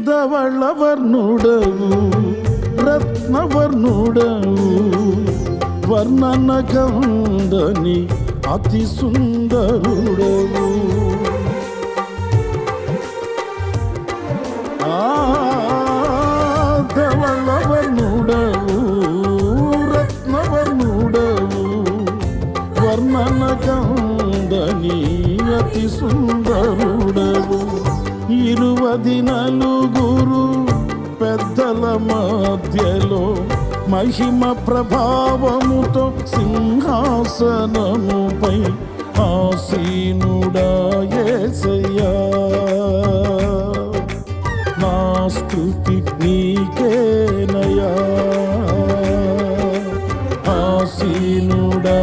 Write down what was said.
ధవళవర్ణుడవు రత్నవర్ణుడవు వర్ణన కందని అతి సుందరుడవు ధవళవర్ణుడవు రత్నవర్ణుడవు వర్ణన కందని అతి సుందరుడవు 24 పెద్దల మధ్యలో మహిమ ప్రభావముతో సింహాసనముపై ఆసీనుడా యేసయ్యా నా స్తుతి నీకేనయ్యా ఆసీనుడా